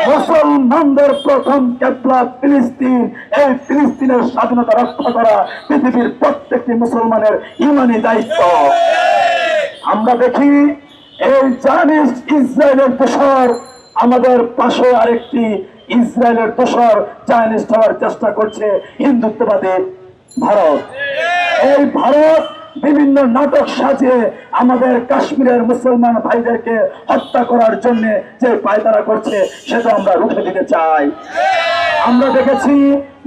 মুসলমানদের প্রথম কেবলা ফিলিস্তিন। এই ফিলিস্তিনের স্বাধীনতা রক্ষা করা পৃথিবীর প্রত্যেকটি মুসলমানের ইমানি দায়িত্ব। আমরা দেখি এই জায়নিস্ট ইসরায়েলের দোসর, আমাদের পাশে আরেকটি ইসরায়েলের দোসর জায়নিস্ট হওয়ার চেষ্টা করছে হিন্দুত্ববাদী ভারত। এই ভারত বিভিন্ন নাটক সাজিয়ে আমাদের কাশ্মীরের মুসলমান ভাইদেরকে হত্যা করার জন্য যে পায়তারা করছে সেটা আমরা রুখে দিতে চাই। আমরা দেখেছি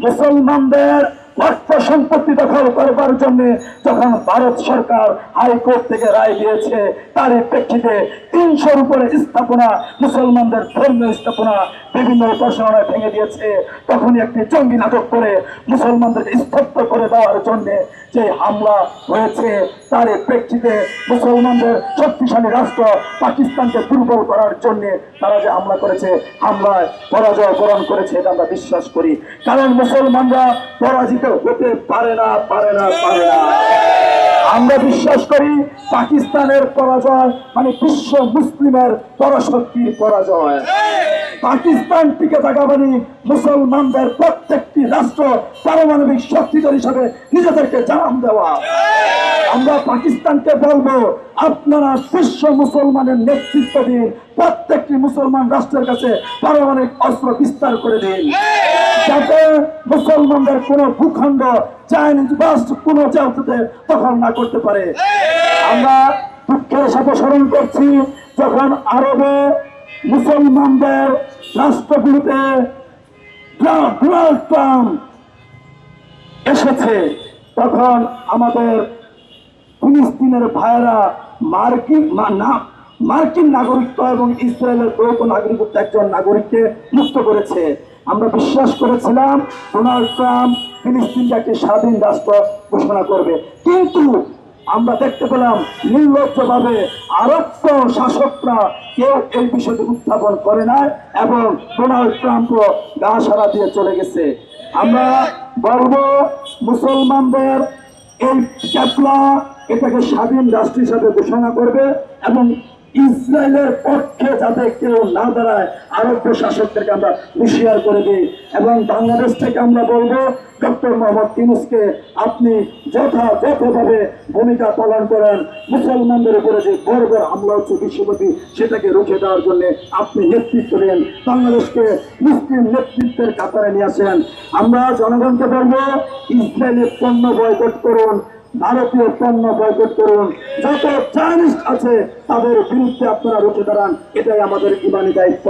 মুসলমানদের অর্থ সম্পত্তি দখল করবার জন্য যখন ভারত সরকার হাইকোর্ট থেকে রায় দিয়েছে, তারই প্রেক্ষিতে ৩০০-র উপরে স্থাপনা, মুসলমানদের ধর্মীয় স্থাপনা বিভিন্ন উপাসনায় ভেঙে দিয়েছে, তখনই একটি জঙ্গি নাটক করে মুসলমানদেরকে স্তব্ধ করে দেওয়ার জন্য যে হামলা হয়েছে, তার প্রেক্ষিতে মুসলমানদের শক্তিশালী রাষ্ট্র পাকিস্তানকে দুর্বল করার জন্য তারা যে হামলা করেছে, হামলায় পরাজয় বরণ করেছে, এটা আমরা বিশ্বাস করি। কারণ মুসলমানরা পরাজিত হতে পারে না। আমরা বিশ্বাস করি পাকিস্তানের পরাজয় মানে বিশ্ব মুসলিমের পরাশক্তির পরাজয়। পাকিস্তান টিকে থাকা মানে মুসলমানদের প্রত্যেকটি রাষ্ট্র পারমাণবিক শক্তিধর হিসাবে নিজেদেরকে জানান দেওয়া। আমরা পাকিস্তানকে বলবো, আপনারা বিশ্ব মুসলমানের নেতৃত্ব দিন, প্রত্যেকটি মুসলমান রাষ্ট্রের কাছে পারমাণবিক অস্ত্র বিস্তার করে দিন, যাতে মুসলমানদের কোন ভূখণ্ড চাইনিজ রাষ্ট্র কোন জায়গাতে দখল না করতে পারে। আমরা দুঃখের সাথে স্মরণ করছি, যখন আরবে মুসলমানদের রাষ্ট্রগুলোতে ডোনাল্ড ট্রাম্প এসেছে, তখন আমাদের ফিলিস্তিনের ভাইয়েরা মার্কিন নাগরিকত্ব এবং ইসরায়েলের দ্বৈত নাগরিকত্ব একজন নাগরিককে মুক্ত করেছে। আমরা বিশ্বাস করেছিলাম ডোনাল্ড ট্রাম্প ফিলিস্তিনকে একটি স্বাধীন রাষ্ট্র ঘোষণা করবে, কিন্তু আমরা দেখতে পেলাম নির্লজ্জভাবে আরব শাসকরা কেউ এই বিষয়টি উত্থাপন করে না এবং ডোনাল্ড ট্রাম্পও গা সারা দিয়ে চলে গেছে। আমরা বলবো মুসলমানদের এই ক্যাপলা এটাকে স্বাধীন রাষ্ট্র হিসাবে ঘোষণা করবে এবং ইসরায়েলের পক্ষে যাতে কেউ না দাঁড়ায় আরব শাসকদেরকে আমরা হুঁশিয়ার করে দিই। এবং বাংলাদেশ থেকে আমরা বলবো ডক্টর মোহাম্মদ ইউনূসকে আপনি যথাযথভাবে ভূমিকা পালন করেন। মুসলমানদের উপরে যে বর্বর হামলা হচ্ছে বিশ্বব্যাপী, সেটাকে রুখে দেওয়ার জন্য আপনি নেতৃত্ব দেন, বাংলাদেশকে মুসলিম নেতৃত্বের কাতারে নিয়ে আসেন। আমরা জনগণকে বলবো ইসরায়েলের পণ্য বয়কট করুন, ভারতীয় পণ্য বয়কট করুন, যত চাইনিজ আছে তাদের বিরুদ্ধে আপনারা রুখে দাঁড়ান, এটাই আমাদের ইমানি দায়িত্ব।